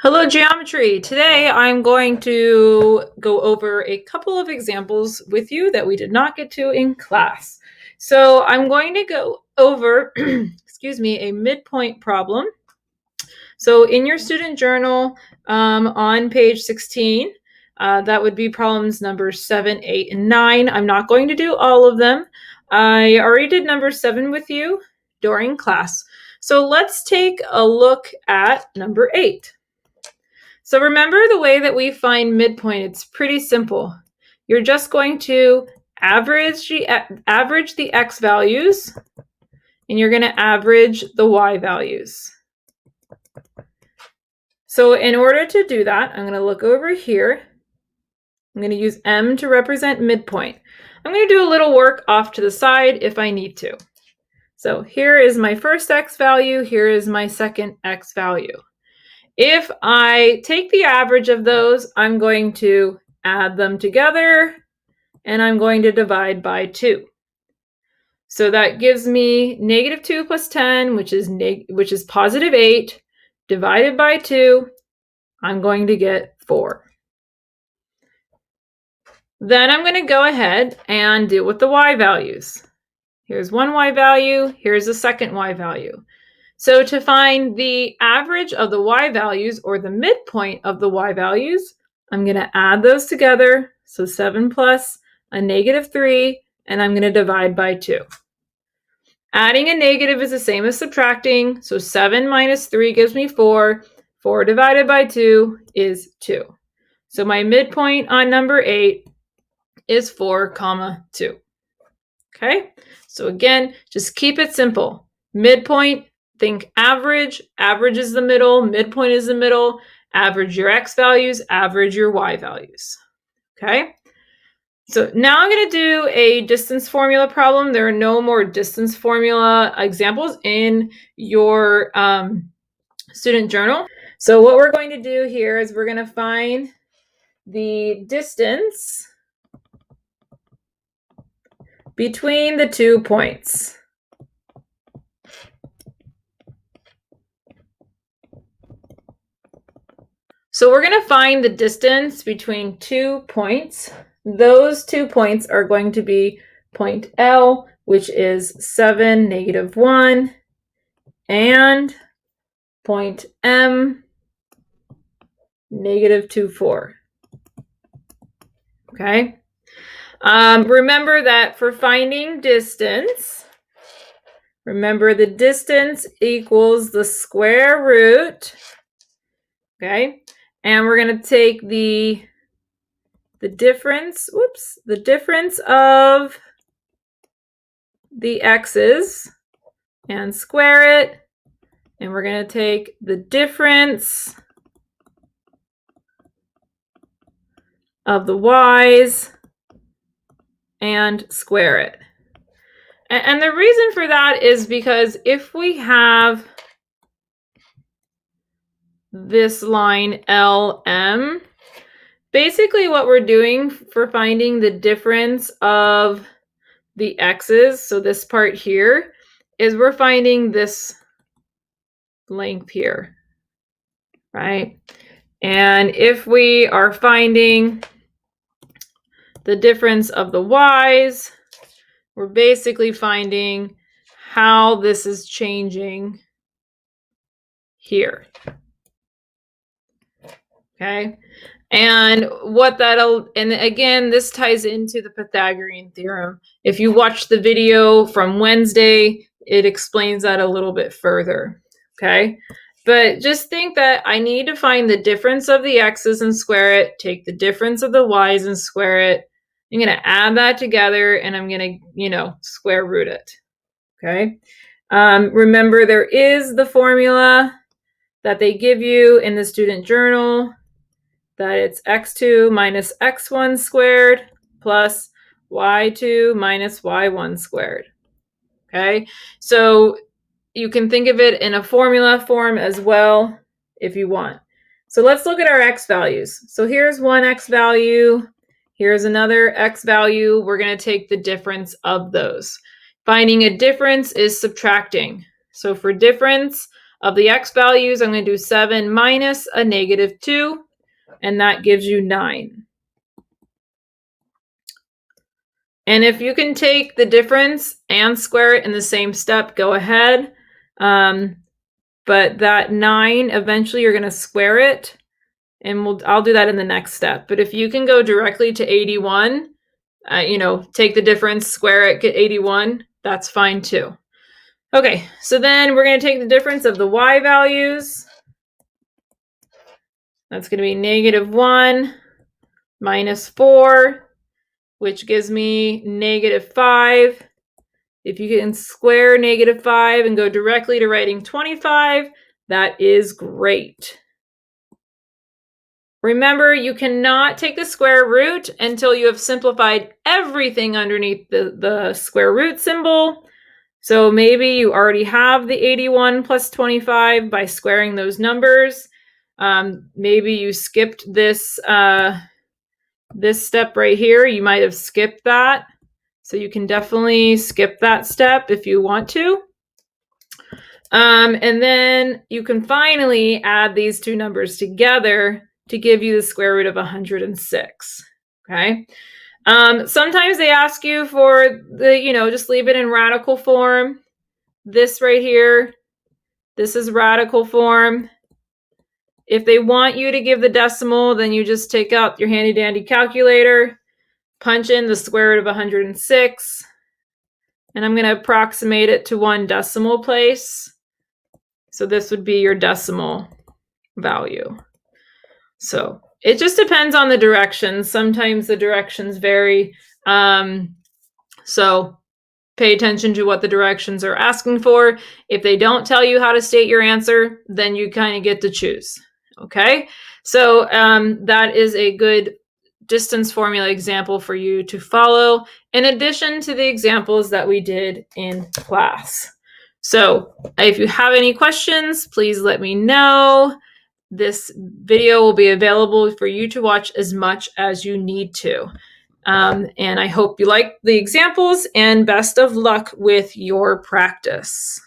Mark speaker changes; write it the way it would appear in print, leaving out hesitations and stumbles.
Speaker 1: Hello, geometry. Today I'm going to go over a couple of examples with you that we did not get to in class. So I'm going to go over, excuse me, a midpoint problem. So in your student journal on page 16, that would be problems number 7, 8, and 9. I'm not going to do all of them. I already did number 7 with you during class. So let's take a look at number 8. So remember the way that we find midpoint, it's pretty simple. You're just going to average the x values, and you're going to average the y values. So in order to do that, I'm going to look over here. I'm going to use M to represent midpoint. I'm going to do a little work off to the side if I need to. So here is my first x value, here is my second x value. If I take the average of those, I'm going to add them together, and I'm going to divide by 2. So that gives me negative 2 plus 10, which is positive 8, divided by 2, I'm going to get 4. Then I'm going to go ahead and deal with the y values. Here's one y value, here's the second y value. So to find the average of the y values, or the midpoint of the y values, I'm going to add those together. So 7 plus a negative 3, and I'm going to divide by 2. Adding a negative is the same as subtracting. So 7 minus 3 gives me 4. 4 divided by 2 is 2. So my midpoint on number 8 is 4, 2. Okay? So again, just keep it simple. Midpoint, think average. Average is the middle. Midpoint is the middle. Average your x values. Average your y values. Okay? So now I'm going to do a distance formula problem. There are no more distance formula examples in your student journal. So what we're going to do here is we're going to find the distance between the 2 points. So we're going to find the distance between 2 points. Those 2 points are going to be point L, which is 7, negative 1, and point M, negative 2, 4. Okay? Remember that for finding distance, remember the distance equals the square root. Okay? And we're going to take the difference of the x's and square it. And we're going to take the difference of the y's and square it. And the reason for that is because if we have this line LM, basically what we're doing for finding the difference of the x's, so this part here, is we're finding this length here, right? And if we are finding the difference of the y's, we're basically finding how this is changing here. Okay? And again, this ties into the Pythagorean theorem. If you watch the video from Wednesday, it explains that a little bit further. Okay? But just think that I need to find the difference of the x's and square it, take the difference of the y's and square it. I'm going to add that together, and I'm going to, square root it. Okay? Remember, there is the formula that they give you in the student journal, that it's x2 minus x1 squared plus y2 minus y1 squared. Okay? So you can think of it in a formula form as well if you want. So let's look at our x values. So here's one x value. Here's another x value. We're going to take the difference of those. Finding a difference is subtracting. So for difference of the x values, I'm going to do 7 minus a negative 2, and that gives you 9. And if you can take the difference and square it in the same step, go ahead. But that 9, eventually you're going to square it, and I'll do that in the next step. But if you can go directly to 81, take the difference, square it, get 81, that's fine too. Okay, so then we're going to take the difference of the y values. That's going to be negative 1 minus 4, which gives me negative 5. If you can square negative 5 and go directly to writing 25, that is great. Remember, you cannot take the square root until you have simplified everything underneath the square root symbol. So maybe you already have the 81 plus 25 by squaring those numbers. Maybe you skipped this step right here. You might have skipped that. So you can definitely skip that step if you want to. And then you can finally add these two numbers together to give you the square root of 106. Okay. Sometimes they ask you for just leave it in radical form. This right here, this is radical form. If they want you to give the decimal, then you just take out your handy dandy calculator, punch in the square root of 106, and I'm going to approximate it to 1 decimal place. So this would be your decimal value. So it just depends on the directions. Sometimes the directions vary. So pay attention to what the directions are asking for. If they don't tell you how to state your answer, then you kind of get to choose. Okay, so that is a good distance formula example for you to follow, in addition to the examples that we did in class. So if you have any questions, please let me know. This video will be available for you to watch as much as you need to. And I hope you like the examples, and best of luck with your practice.